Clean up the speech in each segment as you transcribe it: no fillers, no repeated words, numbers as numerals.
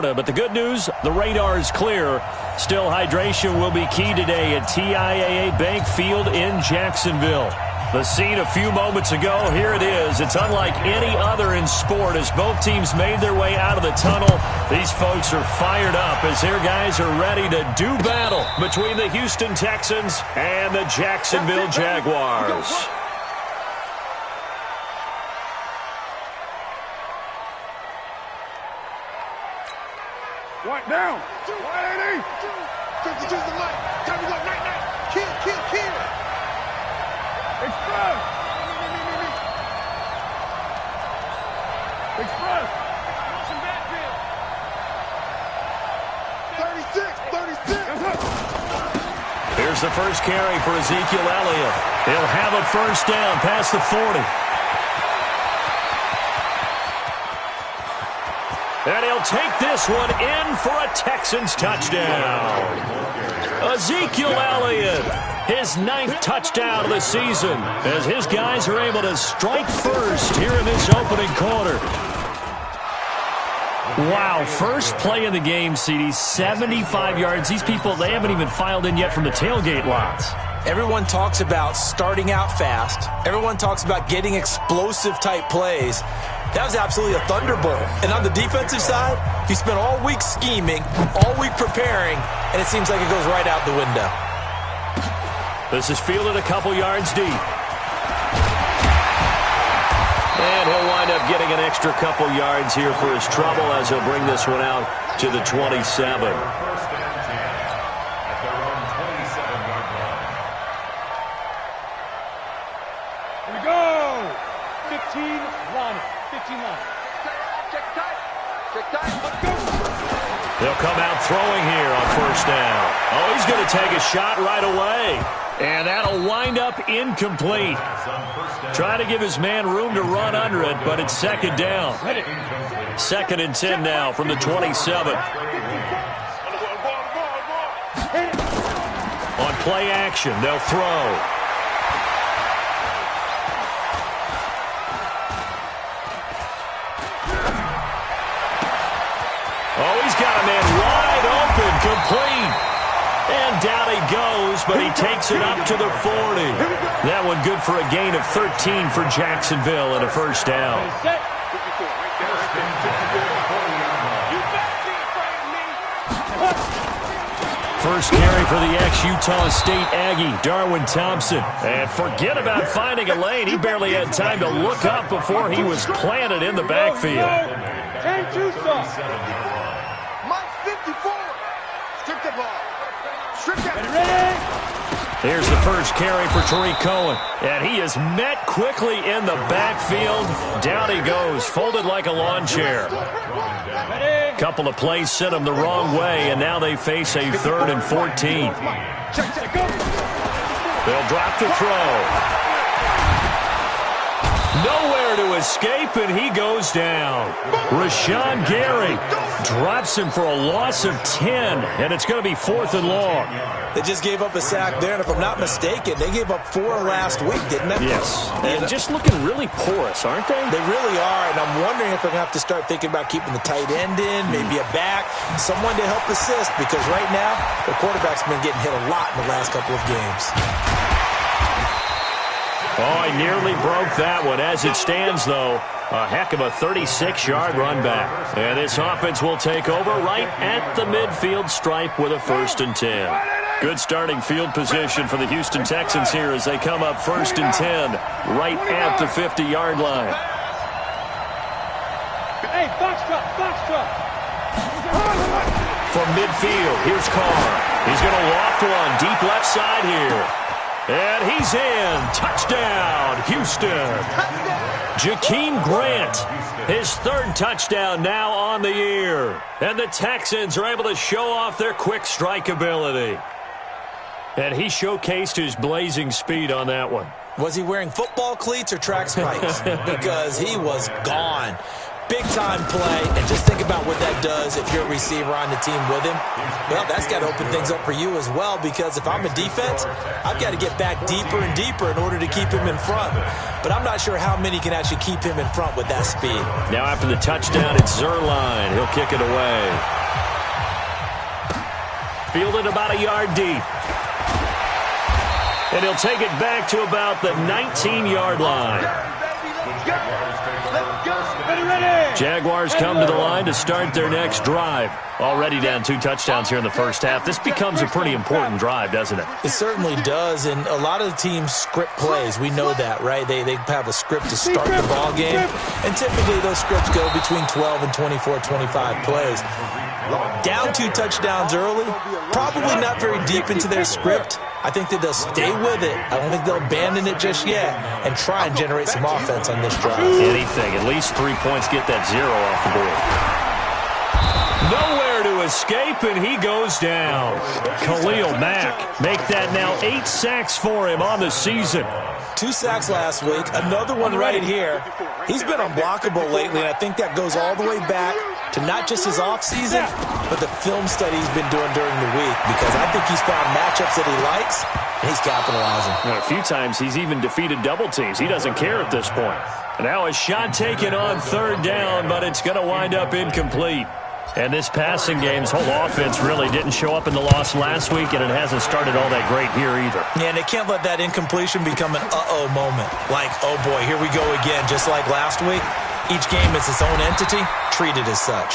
But the good news, the radar is clear. Still, hydration will be key today at TIAA Bank Field in Jacksonville. The scene a few moments ago, here it is. It's unlike any other in sport as both teams made their way out of the tunnel. These folks are fired up as their guys are ready to do battle between the Houston Texans and the Jacksonville Jaguars. Right down. 180. Choose the light. Time to go. Night. Kill. Express. Motion backfield. 36. Here's the first carry for Ezekiel Elliott. He'll have a first down past the 40. And he'll take this one in for a Texans touchdown. Ezekiel Elliott, his 9th touchdown of the season, as his guys are able to strike first here in this opening quarter. Wow, first play of the game, CD, 75 yards. These people, they haven't even filed in yet from the tailgate lots. Everyone talks about starting out fast. Everyone talks about getting explosive-type plays. That was absolutely a thunderbolt. And on the defensive side, he spent all week scheming, all week preparing, and it seems like it goes right out the window. This is fielded a couple yards deep. And he'll wind up getting an extra couple yards here for his trouble as he'll bring this one out to the 27. Here we go. 15 line. 15 line. Check tight. Let's go. They'll come out throwing here on first down. Oh, he's going to take a shot right away. And that'll wind up incomplete. Trying to give his man room to run under it, but it's second down. 2nd and 10 now from the 27. On play action, they'll throw. Oh, he's got a man wide open, complete. And down he goes, but he takes it up to the 40. That one good for a gain of 13 for Jacksonville and a first down. First carry for the ex-Utah State Aggie, Darwin Thompson. And forget about finding a lane. He barely had time to look up before he was planted in the backfield. Mike 54. Strip the ball. Here's the first carry for Tariq Cohen. And he is met quickly in the backfield. Down he goes, folded like a lawn chair. Couple of plays sent him the wrong way, and now they face a 3rd and 14. They'll drop the throw. Nowhere to escape, and he goes down. Rashawn Gary drops him for a loss of 10, and it's going to be 4th and long. They just gave up a sack there, and if I'm not mistaken, they gave up 4 last week, didn't they? Yes. And just looking really porous, aren't they? They really are, and I'm wondering if they're going to have to start thinking about keeping the tight end in, maybe a back, someone to help assist, because right now, the quarterback's been getting hit a lot in the last couple of games. Oh, he nearly broke that one. As it stands, though, a heck of a 36-yard run back. And this offense will take over right at the midfield stripe with a 1st and 10. Good starting field position for the Houston Texans here as they come up 1st and 10 right at the 50-yard line. Hey, box truck. From midfield, here's Carr. He's going to loft one deep left side here. And he's in. Touchdown, Houston. Jakeem Grant, his 3rd touchdown now on the year. And the Texans are able to show off their quick strike ability. And he showcased his blazing speed on that one. Was he wearing football cleats or track spikes? Because he was gone. big-time play, and just think about what that does if you're a receiver on the team with him. Well, that's got to open things up for you as well, because if I'm a defense, I've got to get back deeper and deeper in order to keep him in front. But I'm not sure how many can actually keep him in front with that speed. Now after the touchdown, it's Zerline. He'll kick it away. Fielded about a yard deep. And he'll take it back to about the 19-yard line. Jaguars come to the line to start their next drive. Already down 2 touchdowns here in the first half. This becomes a pretty important drive, doesn't it? It certainly does, and a lot of the teams script plays. We know that, right? They have a script to start the ball game, and typically those scripts go between 12 and 24, 25 plays. Down 2 touchdowns early, probably not very deep into their script. I think that they'll stay with it. I don't think they'll abandon it just yet and try and generate some offense on this drive. Anything. At least 3 points, get that 0 off the board. Nowhere to escape, and he goes down. Khalil Mack make that now 8 sacks for him on the season. 2 sacks last week, another one right here. He's been unblockable lately, and I think that goes all the way back to not just his offseason, but the film study he's been doing during the week, because I think he's found matchups that he likes, and he's capitalizing. And a few times he's even defeated double teams. He doesn't care at this point. And now a shot taken on 3rd down, but it's going to wind up incomplete. And this passing game's whole offense really didn't show up in the loss last week, and it hasn't started all that great here either. Yeah, and they can't let that incompletion become an uh-oh moment. Like, oh boy, here we go again, just like last week. Each game is its own entity, treated as such.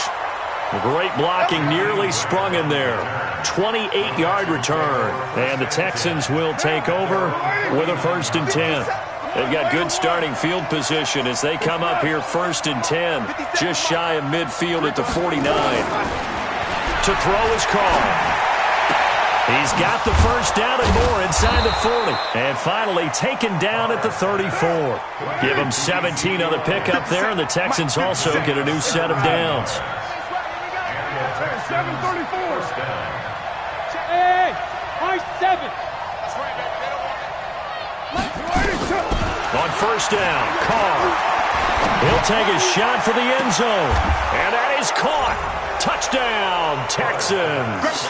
Great blocking, nearly sprung in there. 28-yard return, and the Texans will take over with a 1st and 10. They've got good starting field position as they come up here 1st and 10, just shy of midfield at the 49. To throw is called. He's got the 1st down and more inside the 40. And finally taken down at the 34. Give him 17 on the pickup there, and the Texans also get a new set of downs. 734. Hey, high 7. On 1st down, Carr. He'll take a shot for the end zone. And that is caught. Touchdown, Texans.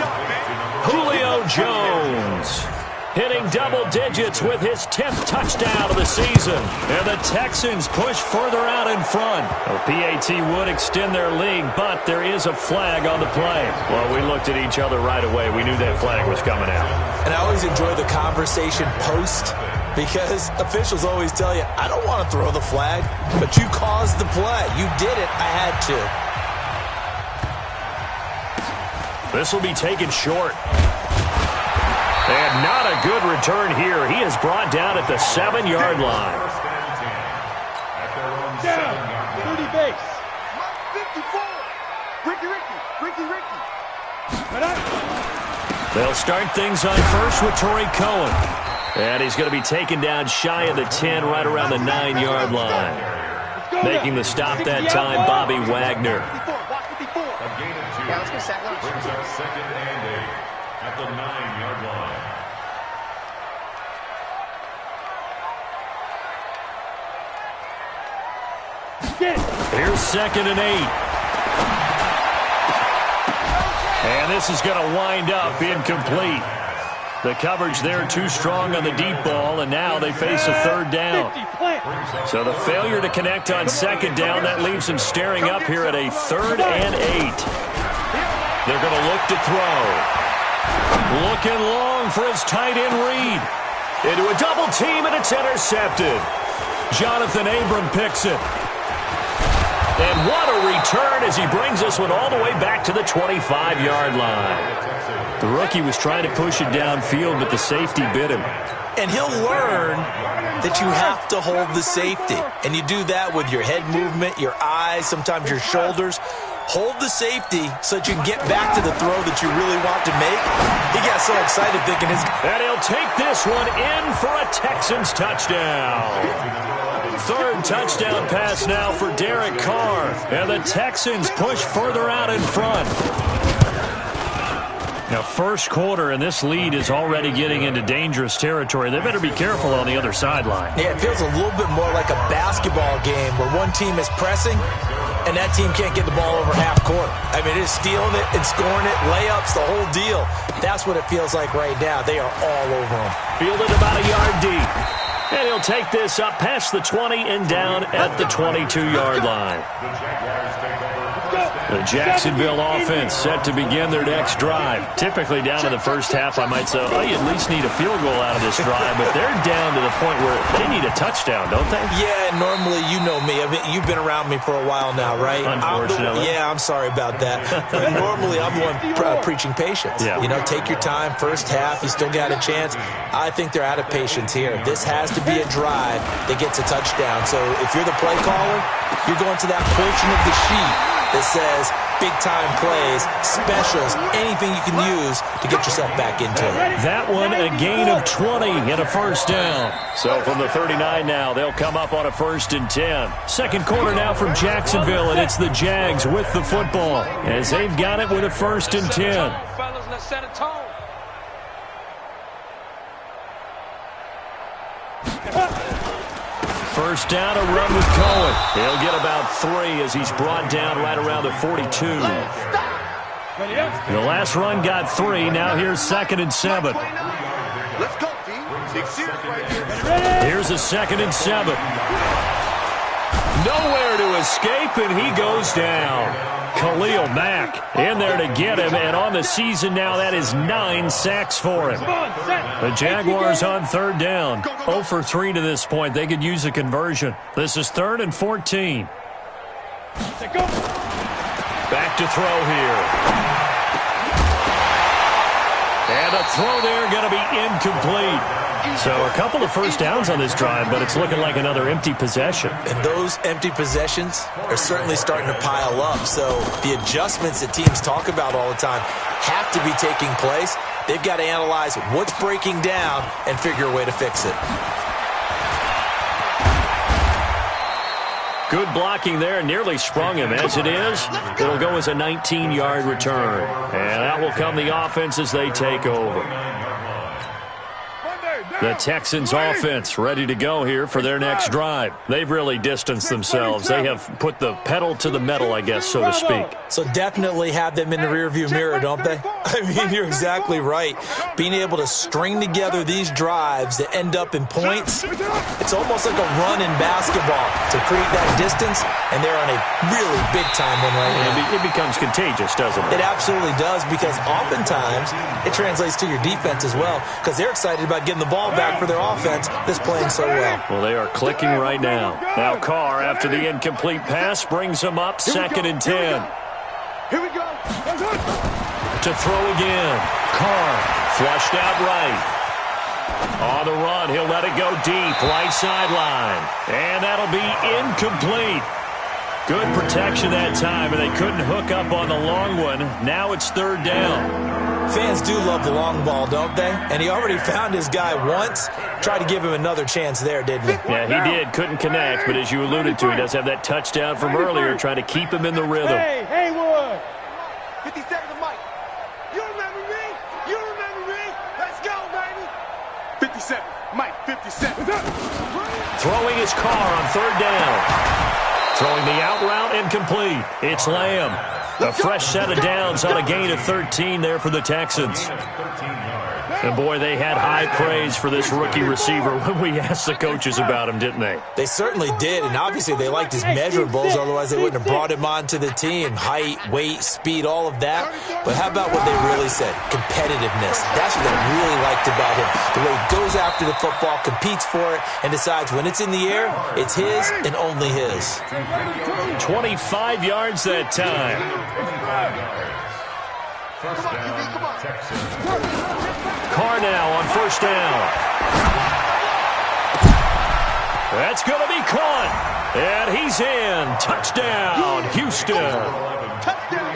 Julio Jones hitting double digits with his 10th touchdown of the season. And the Texans push further out in front. Well, PAT would extend their lead, but there is a flag on the play. Well, we looked at each other right away. We knew that flag was coming out. And I always enjoy the conversation post, because officials always tell you, I don't want to throw the flag, but you caused the play. You did it. I had to. This will be taken short. And not a good return here. He is brought down at the 7-yard line. Down, 30 base. 54. Ricky. They'll start things on first with Torrey Cohen. And he's going to be taken down shy of the 10, right around the 9-yard line. Making the stop that time, Bobby Wagner. Let's go set lunch. Brings up 2nd and 8 at the 9-yard line. Here's 2nd and 8. And this is going to wind up incomplete. The coverage there too strong on the deep ball, and now they face a 3rd down. So the failure to connect on 2nd down, that leaves them staring up here at a 3rd and 8. They're going to look to throw. Looking long for his tight end Reed. Into a double team, and it's intercepted. Jonathan Abram picks it. And what a return as he brings this one all the way back to the 25-yard line. The rookie was trying to push it downfield, but the safety bit him. And he'll learn that you have to hold the safety. And you do that with your head movement, your eyes, sometimes your shoulders. Hold the safety so that you can get back to the throw that you really want to make. He got so excited thinking his... And he'll take this one in for a Texans touchdown. 3rd touchdown pass now for Derek Carr. And the Texans push further out in front. Now, 1st quarter, and this lead is already getting into dangerous territory. They better be careful on the other sideline. Yeah, it feels a little bit more like a basketball game where one team is pressing and that team can't get the ball over half court. I mean, it's stealing it and scoring it, layups, the whole deal. That's what it feels like right now. They are all over them. Fielded about a yard deep. And he'll take this up past the 20 and down at the 22-yard line. The Jacksonville offense set to begin their next drive. Typically down to the first half, I might say, oh, you at least need a field goal out of this drive. But they're down to the point where they need a touchdown, don't they? Yeah, normally, you know me. I mean, you've been around me for a while now, right? Unfortunately. I'm sorry about that. But normally, I'm the one preaching patience. Yeah. You know, take your time. First half, you still got a chance. I think they're out of patience here. This has to be a drive that gets a touchdown. So if you're the play caller, you're going to that portion of the sheet that says big-time plays, specials, anything you can use to get yourself back into it. That one, a gain of 20 and a first down. So from the 39 now, they'll come up on a 1st and 10. Second quarter now from Jacksonville, and it's the Jags with the football as they've got it with a 1st and 10. Fellas, let's set a tone. First down, a run with Cohen. He'll get about 3 as he's brought down right around the 42. The last run got 3. Now here's 2nd and 7. Let's go, team. 6 years right here. Here's a 2nd and 7. Nowhere to escape, and he goes down. Khalil Mack in there to get him, and on the season now, that is 9 sacks for him. The Jaguars on 3rd down. 0 for 3 to this point. They could use a conversion. This is 3rd and 14. Back to throw here. And a throw there going to be incomplete. So a couple of first downs on this drive, but it's looking like another empty possession. And those empty possessions are certainly starting to pile up. So the adjustments that teams talk about all the time have to be taking place. They've got to analyze what's breaking down and figure a way to fix it. Good blocking there, nearly sprung him. As it is, it'll go as a 19-yard return. And that will come the offense as they take over. The Texans offense ready to go here for their next drive. They've really distanced themselves. They have put the pedal to the metal, I guess, so to speak. So definitely have them in the rearview mirror, don't they? I mean, you're exactly right. Being able to string together these drives that end up in points, it's almost like a run in basketball to create that distance, and they're on a really big-time one right now. It becomes contagious, doesn't it? It absolutely does, because oftentimes it translates to your defense as well, because they're excited about getting the ball back for their offense that's playing so well. Well, they are clicking right now. Now Carr, after the incomplete pass, brings them up 2nd and 10. Here we go. To throw again. Carr flushed out right. On the run, he'll let it go deep, right sideline. And that'll be incomplete. Good protection that time, and they couldn't hook up on the long one. Now it's 3rd down. Fans do love the long ball, don't they? And he already found his guy once. Tried to give him another chance there, didn't he? Yeah, he did. Couldn't connect, but as you alluded to, he does have that touchdown from earlier, trying to keep him in the rhythm. Hey, Haywood. 50 seconds of Mike. You remember me? You remember me? Let's go, baby. 57. Mike, 57. Throwing his Carr on 3rd down. Throwing the out route incomplete. It's Lamb. A fresh set of downs on a gain of 13 there for the Texans. And, boy, they had high praise for this rookie receiver when we asked the coaches about him, didn't they? They certainly did, and obviously they liked his measurables, otherwise they wouldn't have brought him onto the team. Height, weight, speed, all of that. But how about what they really said? Competitiveness. That's what they really liked about him. The way he goes after the football, competes for it, and decides when it's in the air, it's his and only his. 25 yards that time. Carr now on 1st down. That's going to be caught. And he's in. Touchdown, Houston.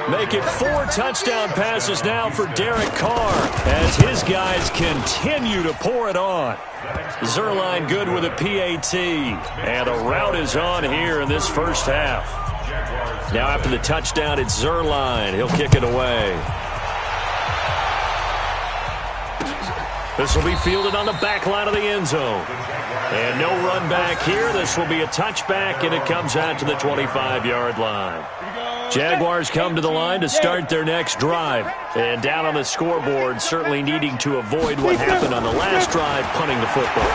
Make it 4 touchdown passes now for Derek Carr as his guys continue to pour it on. Zerline good with a PAT. And a route is on here in this first half. Now after the touchdown, it's Zerline. He'll kick it away. This will be fielded on the back line of the end zone. And no run back here. This will be a touchback, and it comes out to the 25-yard line. Jaguars come to the line to start their next drive. And down on the scoreboard, certainly needing to avoid what happened on the last drive, punting the football.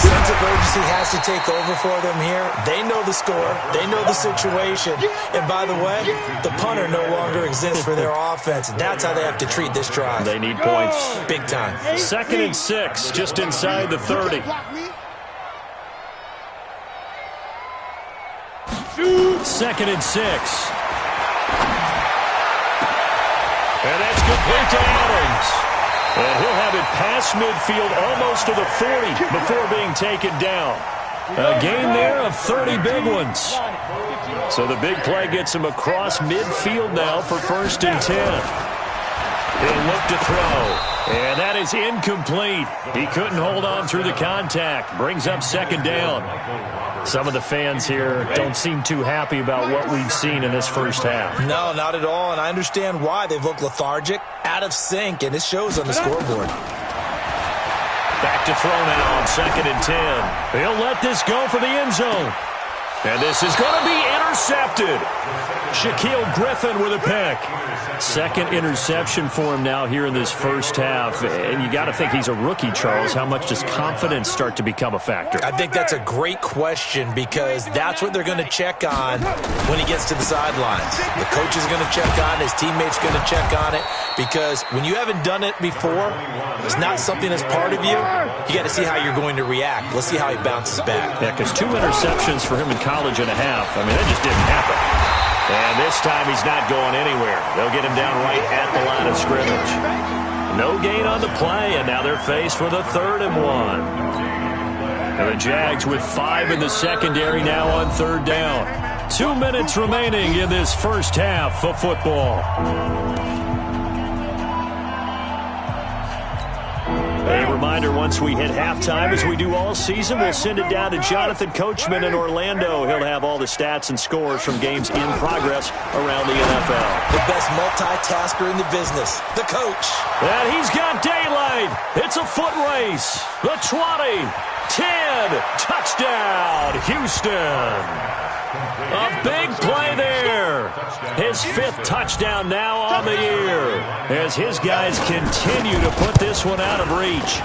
Sense of urgency has to take over for them here. They know the score. They know the situation. And by the way, the punter no longer exists for their offense. That's how they have to treat this drive. They need points. Big time. 2nd and 6, just inside the 30. 2nd and 6. And that's complete to Adams. And he'll have it past midfield almost to the 40 before being taken down. A gain there of 30 big ones. So the big play gets him across midfield now for 1st and 10. He'll look to throw. And that is incomplete. He couldn't hold on through the contact. Brings up 2nd down. Some of the fans here don't seem too happy about what we've seen in this first half. No, not at all, and I understand why. They've looked lethargic, out of sync, and it shows on the scoreboard. Back to throw now on 2nd and 10. He'll let this go for the end zone. And this is going to be intercepted. Shaquille Griffin with a pick. 2nd interception for him now here in this first half. And you got to think he's a rookie, Charles. How much does confidence start to become a factor? I think that's a great question because that's what they're going to check on when he gets to the sidelines. The coach is going to check on it. His teammates going to check on it because when you haven't done it before, it's not something that's part of you. You got to see how you're going to react. Let's see how he bounces back. Yeah, because 2 interceptions for him in college and a half. I mean, that just didn't happen. And this time he's not going anywhere. They'll get him down right at the line of scrimmage. No gain on the play, and now they're faced with a 3rd and 1. And the Jags with 5 in the secondary now on 3rd down. 2 minutes remaining in this first half of football. A reminder, once we hit halftime, as we do all season, we'll send it down to Jonathan Coachman in Orlando. He'll have all the stats and scores from games in progress around the NFL. The best multitasker in the business, the coach. And he's got daylight. It's a foot race. The 20, 10, touchdown, Houston. A big play there. His 5th touchdown now on the year as his guys continue to put this one out of reach.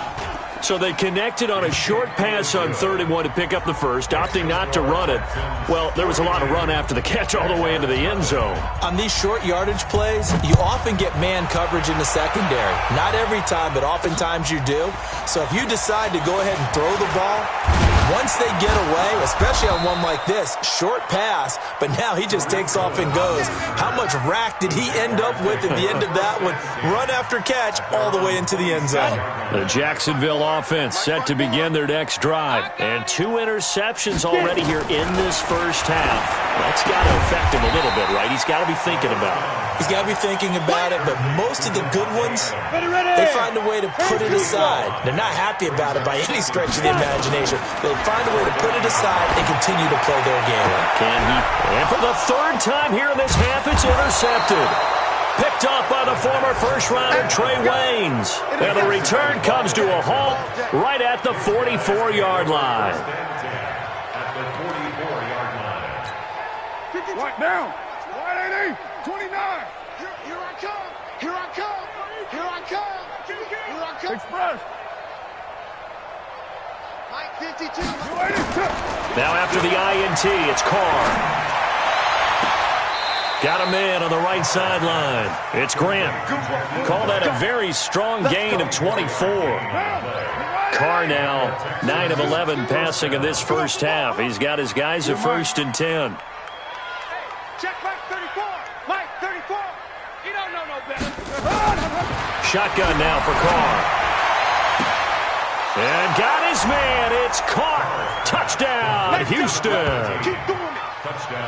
So they connected on a short pass on 3rd and 1 to pick up the first, opting not to run it. Well, there was a lot of run after the catch all the way into the end zone. On these short yardage plays, you often get man coverage in the secondary. Not every time, but oftentimes you do. So if you decide to go ahead and throw the ball, once they get away, especially on one like this, short pass, but now he just takes off and goes. How much rack did he end up with at the end of that one? Run after catch all the way into the end zone. The Jacksonville offense set to begin their next drive. And 2 interceptions already here in this first half. That's got to affect him a little bit, right? He's got to be thinking about it. He's got to be thinking about it, but most of the good ones, they find a way to put it aside. They're not happy about it by any stretch of the imagination. They find a way to put it aside and continue to play their game. Can he? And for the 3rd time here in this half, it's intercepted. Picked off by the former first-rounder Trey Waynes. And the return comes to a halt right at the 44-yard line. Right now. 29. Here I come. Here I come. Here I come. Here I come. Express. Mike 52. Now after the INT, it's Carr. Got a man on the right sideline. It's Grant. Call that a very strong gain of 24. Carr now 9 of 11 passing in this first half. He's got his guys at 1st and 10. Check Mike 34. Mike 34. You don't know no better. Shotgun now for Carr. And got his man. It's caught. Touchdown, Houston. Keep doing it.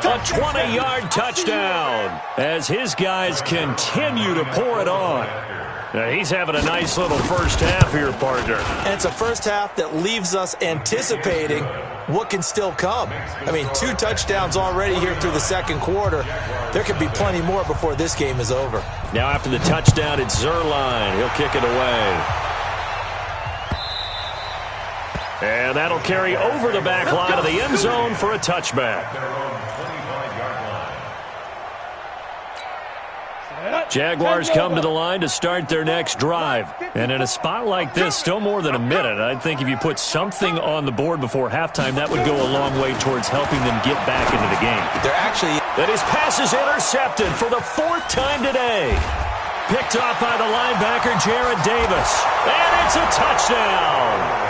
A 20-yard touchdown as his guys continue to pour it on. Now, he's having a nice little first half here, partner. And it's a first half that leaves us anticipating what can still come. I mean, 2 touchdowns already here through the second quarter. There could be plenty more before this game is over. Now after the touchdown, it's Zerline. He'll kick it away. And that'll carry over the back line of the end zone for a touchback. Jaguars come to the line to start their next drive. And in a spot like this, still more than a minute, I think if you put something on the board before halftime, that would go a long way towards helping them get back into the game. That his pass is intercepted for the 4th time today. Picked off by the linebacker, Jared Davis. And it's a touchdown.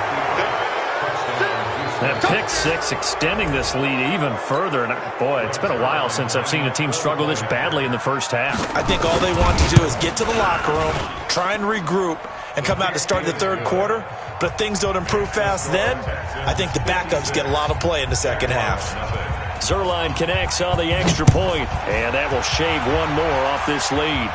That pick six extending this lead even further. And boy, it's been a while since I've seen a team struggle this badly in the first half. I think all they want to do is get to the locker room, try and regroup, and come out to start the third quarter. But if things don't improve fast then, I think the backups get a lot of play in the second half. Zerline connects on the extra point, and that will shave one more off this lead.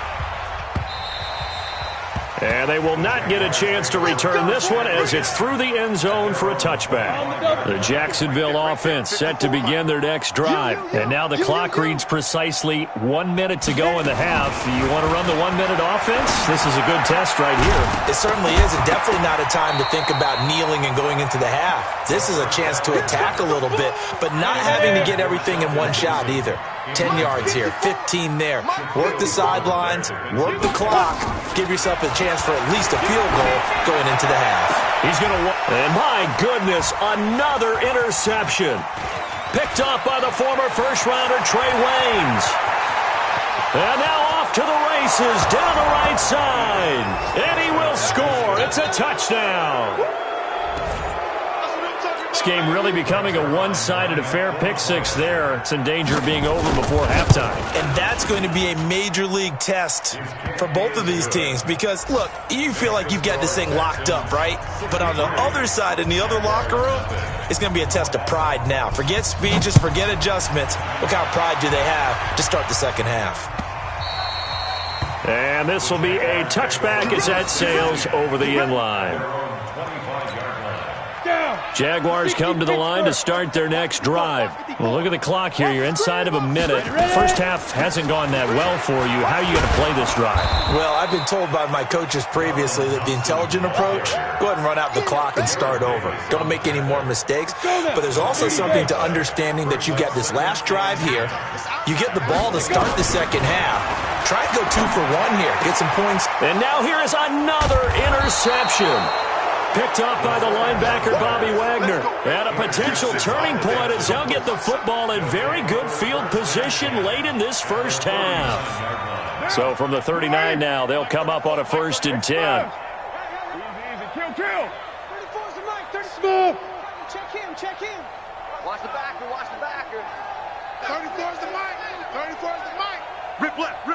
And they will not get a chance to return this one as it's through the end zone for a touchback. The Jacksonville offense set to begin their next drive. And now the clock reads precisely 1 minute to go in the half. You want to run the 1 minute offense? This is a good test right here. It certainly is, and definitely not a time to think about kneeling and going into the half. This is a chance to attack a little bit, but not having to get everything in one shot either. 10 yards here, 15 there. Work the sidelines, work the clock. Give yourself a chance for at least a field goal going into the half. He's going to, and my goodness, another interception. Picked off by the former first-rounder Trey Waynes. And now off to the races down the right side. And he will score. It's a touchdown. This game really becoming a one-sided affair. Pick six there. It's in danger of being over before halftime. And that's going to be a major league test for both of these teams because, look, you feel like you've got this thing locked up, right? But on the other side, in the other locker room, it's going to be a test of pride now. Forget speeches, forget adjustments. What kind of pride do they have to start the second half? And this will be a touchback as that sails over the end line. Jaguars come to the line to start their next drive. Well, look at the clock here. You're inside of a minute. First half hasn't gone that well for you. How are you going to play this drive? Well, I've been told by my coaches previously that the intelligent approach, go ahead and run out the clock and start over. Don't make any more mistakes. But there's also something to understanding that you've got this last drive here. You get the ball to start the second half. Try and go 2 for 1 here. Get some points. And now here is another interception. Picked up by the linebacker, Bobby Wagner. And a potential turning point as they'll get the football in very good field position late in this first half. So from the 39 now, they'll come up on a 1st and 10. Kill. 34's the mic. 34. Check him. Watch the backer. 34's the mic. 34's the mic. Rip left.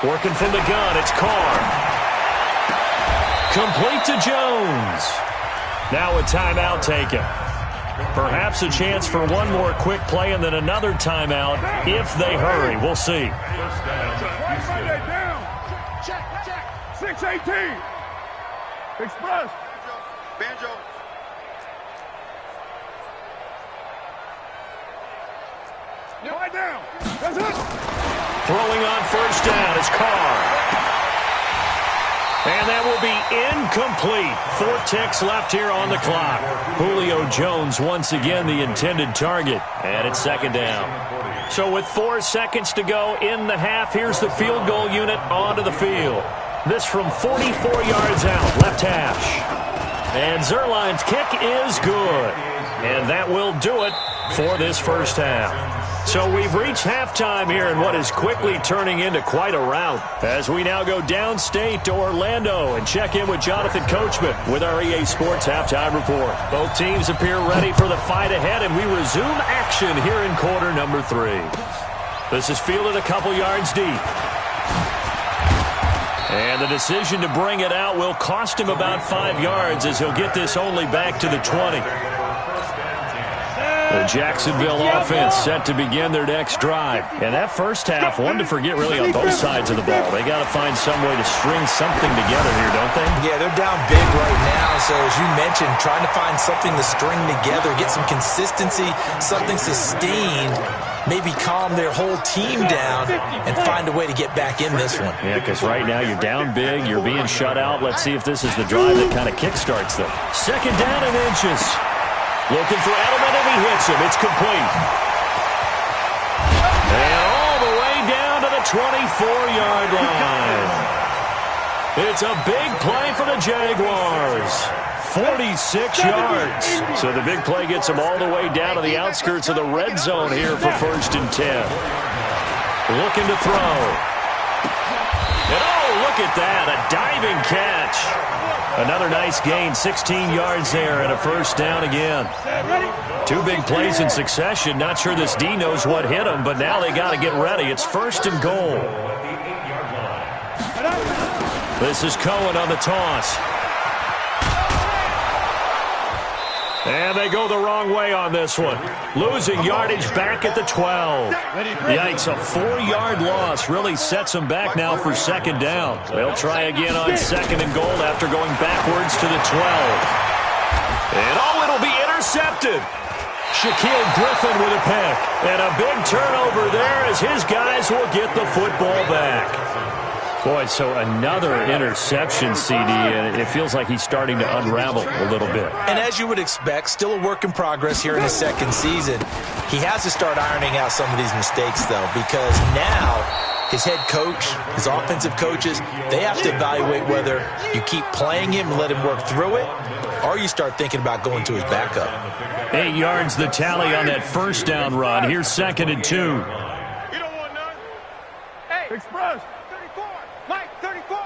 Working from the gun, it's Carr. Complete to Jones. Now a timeout taken. Perhaps a chance for one more quick play and then another timeout if they hurry. We'll see. Check. 6-18. Express. Banjo. Right down. That's it. Throwing on 1st down is Carr. And that will be incomplete. 4 ticks left here on the clock. Julio Jones once again the intended target. And it's 2nd down. So with 4 seconds to go in the half, here's the field goal unit onto the field. This from 44 yards out, left hash. And Zerline's kick is good. And that will do it for this first half. So we've reached halftime here in what is quickly turning into quite a rout as we now go downstate to Orlando and check in with Jonathan Coachman with our EA Sports Halftime Report. Both teams appear ready for the fight ahead, and we resume action here in quarter number 3. This is fielded a couple yards deep. And the decision to bring it out will cost him about 5 yards as he'll get this only back to the 20. The Jacksonville offense set to begin their next drive. And that first half, one to forget really on both sides of the ball. They got to find some way to string something together here, don't they? Yeah, they're down big right now. So as you mentioned, trying to find something to string together, get some consistency, something sustained. maybe calm their whole team down and find a way to get back in this one. Yeah, because right now you're down big, you're being shut out. Let's see if this is the drive that kind of kickstarts them. Second down and inches. Looking for Edelman, and he hits him. It's complete. And all the way down to the 24-yard line. It's a big play for the Jaguars. 46 yards. So the big play gets them all the way down to the outskirts of the red zone here for 1st and 10. Looking to throw. And oh, look at that, a diving catch. Another nice gain, 16 yards there, and a 1st down again. 2 big plays in succession. Not sure this D knows what hit him, but now they got to get ready. It's 1st and goal. This is Cohen on the toss. And they go the wrong way on this one. Losing yardage back at the 12. Yikes, a 4-yard loss really sets them back now for 2nd down. They'll try again on 2nd and goal after going backwards to the 12. And oh, it'll be intercepted. Shaquille Griffin with a pick. And a big turnover there as his guys will get the football back. Boy, so another interception, CD, and it feels like he's starting to unravel a little bit. And as you would expect, still a work in progress here in his 2nd season. He has to start ironing out some of these mistakes, though, because now his head coach, his offensive coaches, they have to evaluate whether you keep playing him and let him work through it, or you start thinking about going to his backup. 8 yards the tally on that 1st down run. Here's 2nd and 2. You don't want none? Hey, Express. Mike, 34.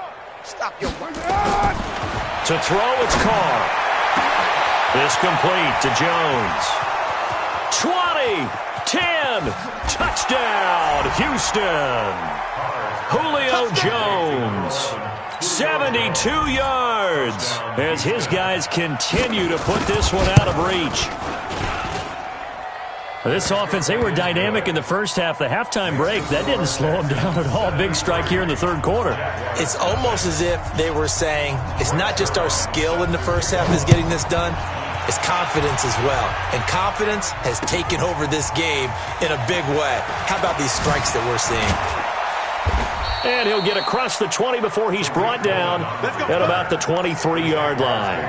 Stop your work. To throw, it's Carr. This complete to Jones. 20, 10, touchdown, Houston. Julio Jones, 72 yards as his guys continue to put this one out of reach. This offense, they were dynamic in the first half. The halftime break, that didn't slow them down at all. Big strike here in the 3rd quarter. It's almost as if they were saying, it's not just our skill in the first half that's getting this done, it's confidence as well. And confidence has taken over this game in a big way. How about these strikes that we're seeing? And he'll get across the 20 before he's brought down at about the 23-yard line.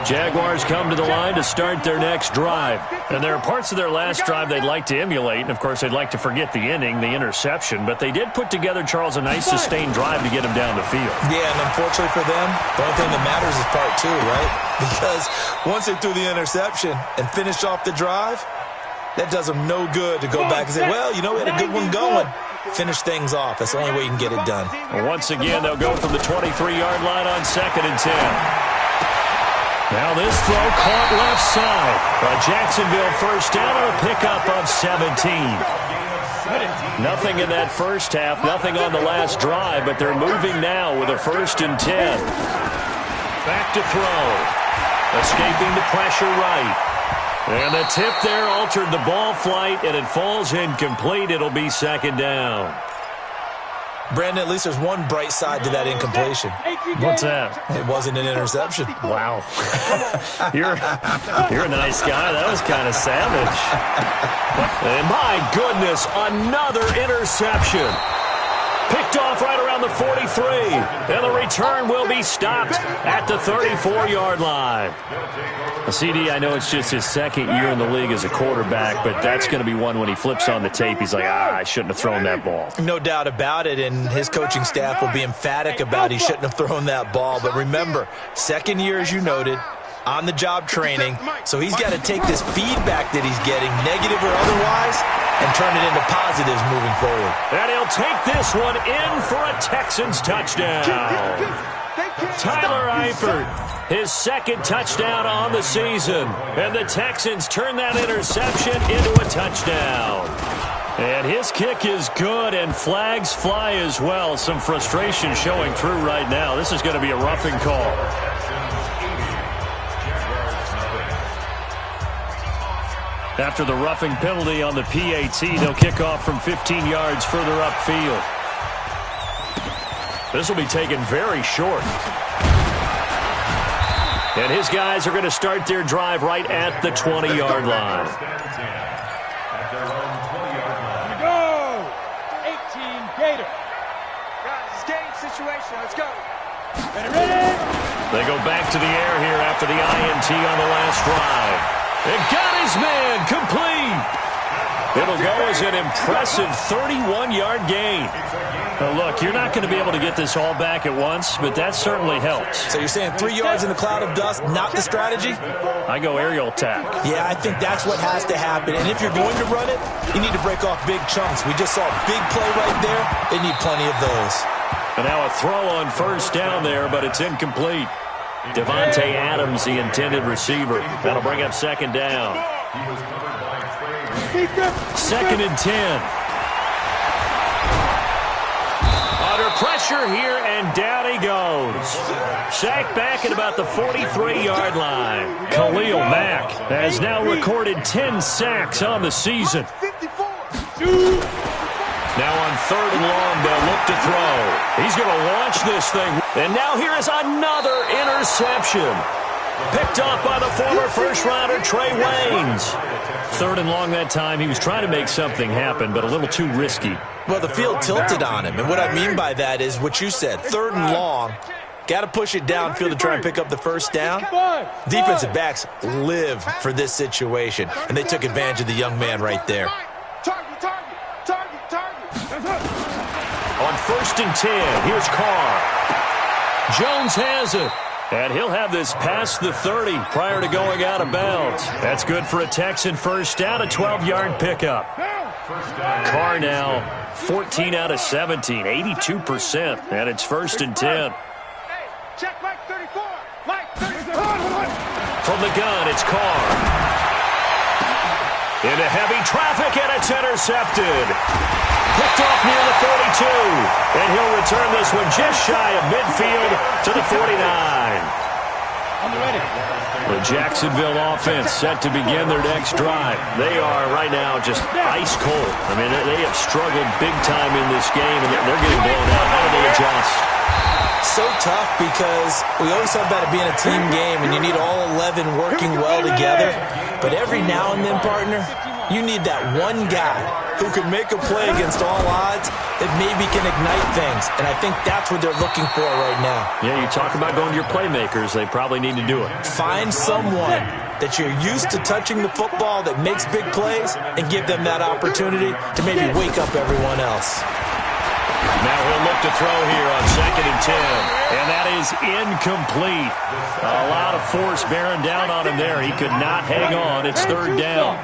Jaguars come to the line to start their next drive. And there are parts of their last drive they'd like to emulate. And, of course, they'd like to forget the ending, the interception. But they did put together, Charles, a nice sustained drive to get him down the field. Yeah, and unfortunately for them, the only thing that matters is part 2, right? Because once they threw the interception and finished off the drive, that does them no good to go back and say, well, you know, we had a good one going. Finish things off. That's the only way you can get it done. Well, once again, they'll go from the 23-yard line on 2nd and 10. Now this throw caught left side. A Jacksonville 1st down and a pickup of 17. Nothing in that first half, nothing on the last drive, but they're moving now with a 1st and 10. Back to throw. Escaping the pressure right. And the tip there altered the ball flight, and it falls incomplete. It'll be 2nd down. Brandon, at least there's one bright side to that incompletion. What's that? It wasn't an interception. Wow. You're a nice guy. That was kind of savage. And my goodness, another interception. Picked off right around the 43. And the return will be stopped at the 34-yard line. CD, I know it's just his 2nd year in the league as a quarterback, but that's going to be one when he flips on the tape. He's like, I shouldn't have thrown that ball. No doubt about it, and his coaching staff will be emphatic about he shouldn't have thrown that ball. But remember, 2nd year, as you noted, on-the-job training, so he's got to take this feedback that he's getting, negative or otherwise, and turn it into positives moving forward. And he'll take this one in for a Texans touchdown. Tyler Eifert, his 2nd touchdown on the season. And the Texans turn that interception into a touchdown. And his kick is good, and flags fly as well. Some frustration showing through right now. This is going to be a roughing call. After the roughing penalty on the PAT, they'll kick off from 15 yards further upfield. This will be taken very short. And his guys are going to start their drive right at the 20-yard line. At their own 20-yard line. Go! 18 Gator. Guys, it's game situation. Let's go. Ready? They go back to the air here after the INT on the last drive. It got his man complete. It'll go as an impressive 31-yard gain. Now look, you're not going to be able to get this all back at once, but that certainly helps. So you're saying 3 yards in the cloud of dust, not the strategy? I go aerial attack. Yeah, I think that's what has to happen. And if you're going to run it, you need to break off big chunks. We just saw a big play right there. They need plenty of those. And now a throw on first down there, but it's incomplete. Devontae Adams, the intended receiver. That'll bring up second down. He was covered by Trey. Second and 10. Under pressure here, and down he goes. Sacked back at about the 43-yard line. Khalil Mack has now recorded 10 sacks on the season. Now on third and long, they'll look to throw. He's going to launch this thing. And now here is another interception. Picked off by the former first-rounder Trey Waynes. Third and long that time. He was trying to make something happen, but a little too risky. Well, the field tilted on him. And what I mean by that is what you said. Third and long. Got to push it downfield to try and pick up the first down. Defensive backs live for this situation, and they took advantage of the young man right there. On first and 10, here's Carr. Jones has it. And he'll have this past the 30 prior to going out of bounds. That's good for a Texan first down, a 12-yard pickup. Carr now 14 out of 17, 82%, and it's first and 10. Check Mike 34. Mike 34. From the gun, it's Carr. Into heavy traffic, and it's intercepted. Picked off near the 42, and he'll return this one just shy of midfield to the 49. The Jacksonville offense set to begin their next drive. They are right now just ice cold. I mean, they have struggled big time in this game, and they're getting blown out. How do they adjust? So tough because we always talk about it being a team game, and you need all 11 working well together. But every now and then, partner, you need that one guy who can make a play against all odds that maybe can ignite things. And I think that's what they're looking for right now. Yeah, you talk about going to your playmakers. They probably need to do it. Find someone that you're used to touching the football that makes big plays and give them that opportunity to maybe wake up everyone else. Now he'll look to throw here on second and 10. And that is incomplete. A lot of force bearing down on him there. He could not hang on. It's third down.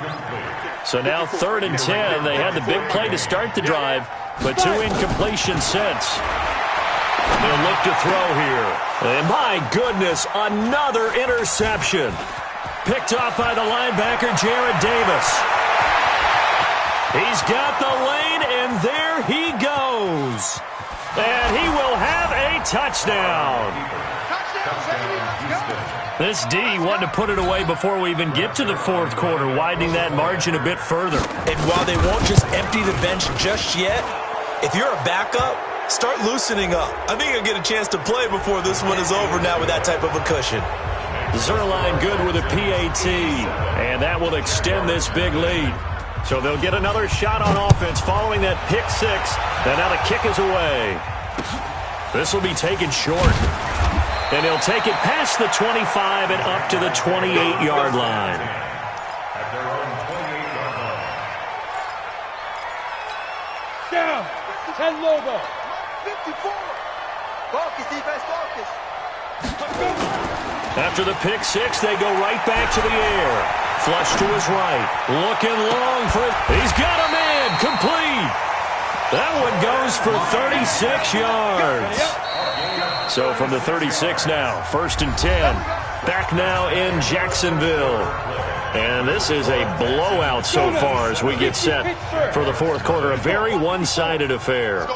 So now third and 10. They had the big play to start the drive, but 2 incompletions since. They'll look to throw here. And my goodness, another interception. Picked off by the linebacker, Jared Davis. He's got the lane, and there he goes. And he will have a touchdown. This D wanted to put it away before we even get to the fourth quarter, widening that margin a bit further. And while they won't just empty the bench just yet, if you're a backup, start loosening up. I think you'll get a chance to play before this one is over now with that type of a cushion. Zerline good with a PAT, and that will extend this big lead. So they'll get another shot on offense following that pick six, and now the kick is away. This will be taken short. And he'll take it past the 25 and up to the 28-yard line. At their own 28-yard line. Down. 10 logo. 54. Focus, defense, focus. After the pick six, they go right back to the air. Flush to his right. Looking long for it. He's got a man. Complete. That one goes for 36 yards. So from the 36 now, first and 10. Back now in Jacksonville. And this is a blowout so far as we get set for the fourth quarter. A very one-sided affair.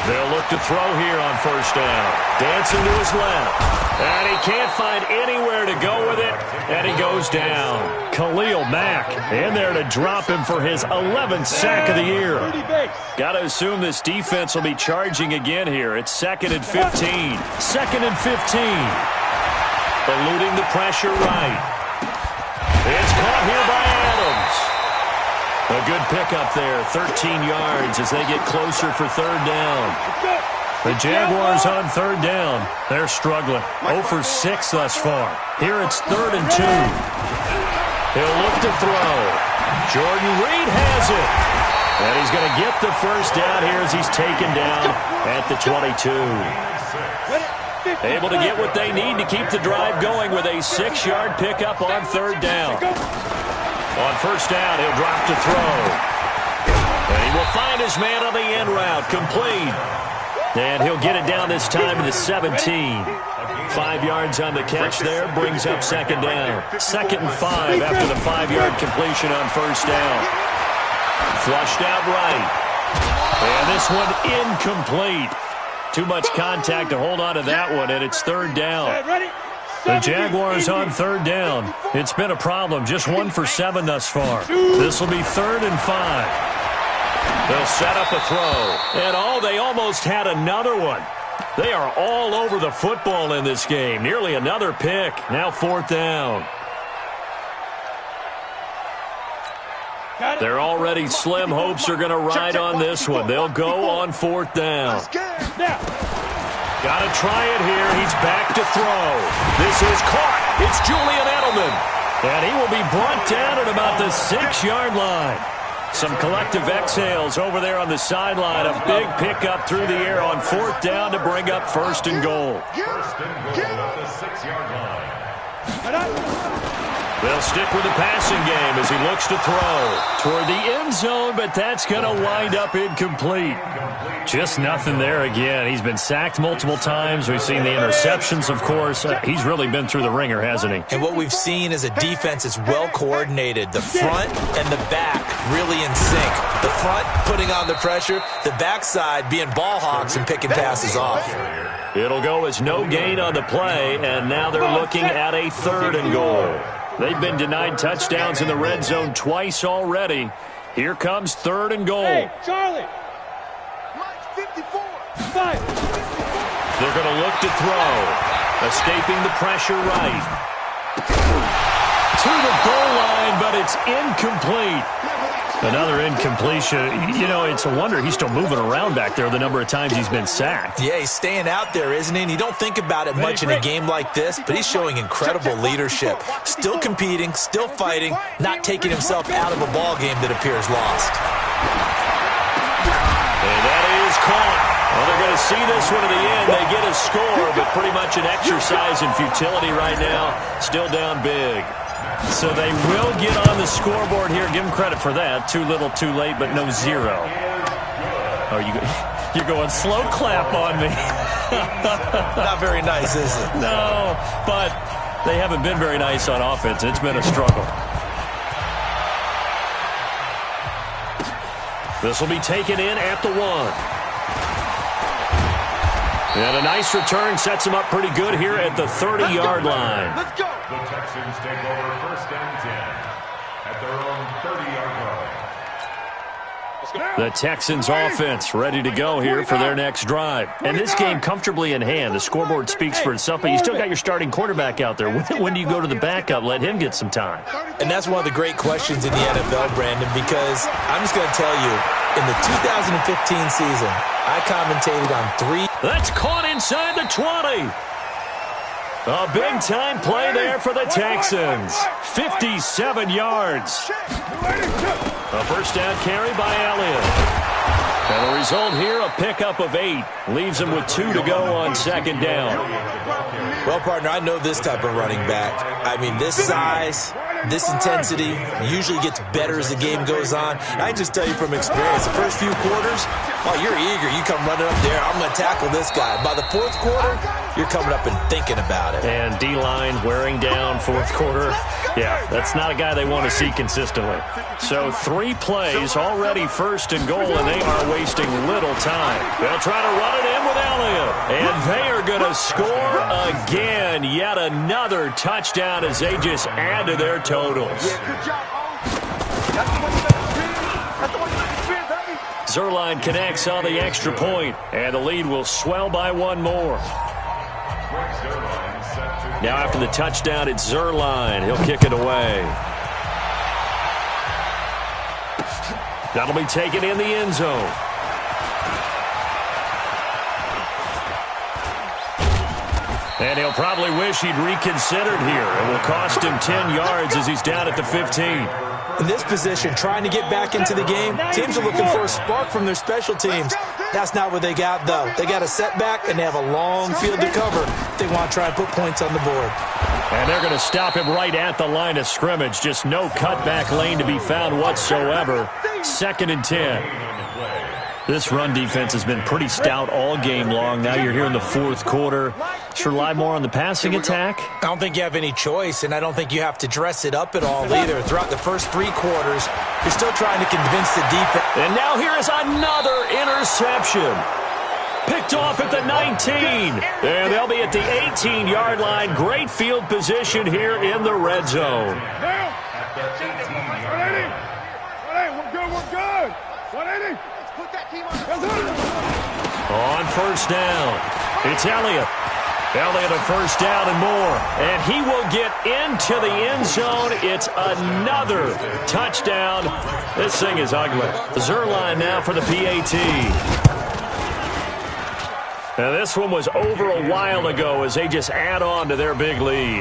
They'll look to throw here on first down. Dancing to his left. And he can't find anywhere to go with it. And he goes down. Khalil Mack in there to drop him for his 11th sack of the year. Got to assume this defense will be charging again here. It's 2nd and 15. 2nd and 15. Eluding the pressure right. It's caught here by Adams. A good pickup there, 13 yards as they get closer for third down. The Jaguars on third down. They're struggling. 0 for 6 thus far. Here it's 3rd and 2. He'll look to throw. Jordan Reed has it. And he's going to get the first down here as he's taken down at the 22. Able to get what they need to keep the drive going with a 6-yard pickup on third down. On first down, he'll drop to throw. And he will find his man on the end route, complete. And he'll get it down this time to the 17. 5 yards on the catch there, brings up second down. 2nd and 5 after the 5-yard completion on first down. Flushed out right. And this one incomplete. Too much contact to hold on to that one, and it's third down. The Jaguars on third down. It's been a problem. Just 1 for 7 thus far. This will be 3rd and 5. They'll set up a throw. And they almost had another one. They are all over the football in this game. Nearly another pick. Now 4th down. Their already slim hopes are going to ride on this one. They'll go on 4th down. Got to try it here. He's back to throw. This is caught. It's Julian Edelman. And he will be brought down at about the 6-yard line. Some collective exhales over there on the sideline. A big pickup through the air on 4th down to bring up 1st and goal. First and goal at the 6-yard line. They'll stick with the passing game as he looks to throw toward the end zone, but that's going to wind up incomplete. Just nothing there again. He's been sacked multiple times. We've seen the interceptions, of course. He's really been through the ringer, hasn't he? And what we've seen is a defense that's well coordinated. The front and the back really in sync. The front putting on the pressure, the backside being ball hawks and picking passes off. It'll go as no gain on the play, and now they're looking at a 3rd and goal. They've been denied touchdowns in the red zone twice already. Here comes 3rd and goal. Hey, Charlie. 54. 5. They're going to look to throw. Escaping the pressure right. To the goal line, but it's incomplete. Another incompletion. You know, it's a wonder he's still moving around back there the number of times he's been sacked. Yeah, he's staying out there, isn't he? And you don't think about it much in a game like this, but he's showing incredible leadership. Still competing, still fighting, not taking himself out of a ball game that appears lost. And that is caught. Well, they're going to see this one to the end. They get a score, but pretty much an exercise in futility right now. Still down big. So they will get on the scoreboard here. Give them credit for that. Too little, too late, but no 0. Oh, you're going slow clap on me. Not very nice, is it? No, but they haven't been very nice on offense. It's been a struggle. This will be taken in at the 1. And a nice return sets him up pretty good here at the 30-yard line. Let's go. The Texans take over 1st and 10 at their own 30-yard line. The Texans offense ready to go here for their next drive. And this game comfortably in hand. The scoreboard speaks for itself, but you still got your starting quarterback out there. When do you go to the backup? Let him get some time. And that's one of the great questions in the NFL, Brandon, because I'm just going to tell you, in the 2015 season, I commentated on 3. That's caught inside the 20. A big-time play there for the Texans. 57 yards. A first down carry by Elliott. And the result here, a pickup of 8. Leaves him with 2 to go on 2nd down. Well, partner, I know this type of running back. I mean, this size, this intensity usually gets better as the game goes on. And I just tell you from experience, the first few quarters, oh, you're eager. You come running up there, I'm going to tackle this guy. By the 4th quarter, you're coming up and thinking about it. And D-line wearing down fourth quarter. Yeah, that's not a guy they want to see consistently. So 3 plays, already first and goal, and they are wasting little time. They'll try to run it in with Elliott. And they are going to score again. Yet another touchdown as they just add to their totals. Good job, That's the one you better spin. That's the one you better spin, baby. Zuerlein connects on the extra point, and the lead will swell by 1 more. Now after the touchdown, it's Zuerlein. He'll kick it away. That'll be taken in the end zone. And he'll probably wish he'd reconsidered here. It will cost him 10 yards as he's down at the 15. In this position, trying to get back into the game, teams are looking for a spark from their special teams. That's not what they got, though. They got a setback, and they have a long field to cover if they want to try and put points on the board. And they're going to stop him right at the line of scrimmage. Just no cutback lane to be found whatsoever. 2nd and 10. This run defense has been pretty stout all game long. Now you're here in the fourth quarter. Should rely more on the passing attack? I don't think you have any choice, and I don't think you have to dress it up at all either. Throughout the first 3 quarters, you're still trying to convince the defense. And now here is another interception. Picked off at the 19. And they'll be at the 18-yard line. Great field position here in the red zone. We're good. 180. Put that team On first down, it's Elliott. Elliott a first down and more. And he will get into the end zone. It's another touchdown. This thing is ugly. Zuerlein now for the PAT. Now this one was over a while ago as they just add on to their big lead.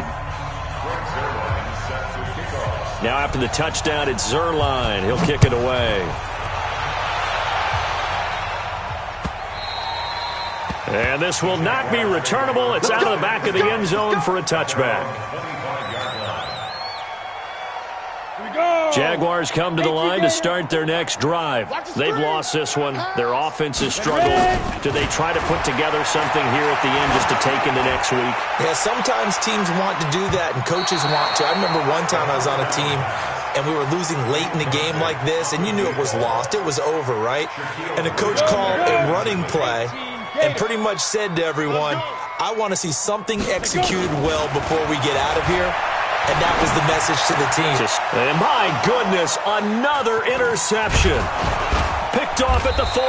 Now after the touchdown, it's Zuerlein. He'll kick it away. And this will not be returnable. It's out of the back of the end zone for a touchback. Jaguars come to the line to start their next drive. They've lost this one. Their offense has struggled. Do they try to put together something here at the end just to take into next week? Yeah, sometimes teams want to do that and coaches want to. I remember one time I was on a team and we were losing late in the game like this, and you knew it was lost. It was over, right? And the coach called a running play and pretty much said to everyone, I want to see something executed well before we get out of here. And that was the message to the team. And my goodness, another interception. Picked off at the 40.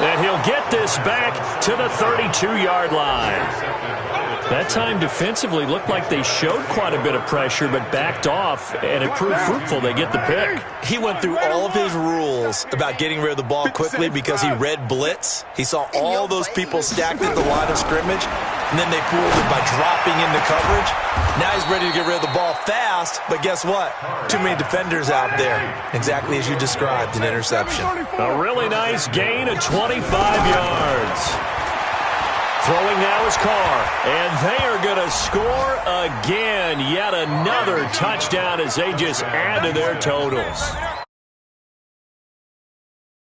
And he'll get this back to the 32-yard line. That time defensively looked like they showed quite a bit of pressure, but backed off, and it proved fruitful. They get the pick. He went through all of his rules about getting rid of the ball quickly because he read blitz. He saw all those people stacked at the line of scrimmage, and then they fooled him by dropping into coverage. Now he's ready to get rid of the ball fast, but guess what? Too many defenders out there. Exactly as you described, an interception. A really nice gain of 25 yards. Throwing now is Carr, and they are going to score again. Yet another touchdown as they just add to their totals.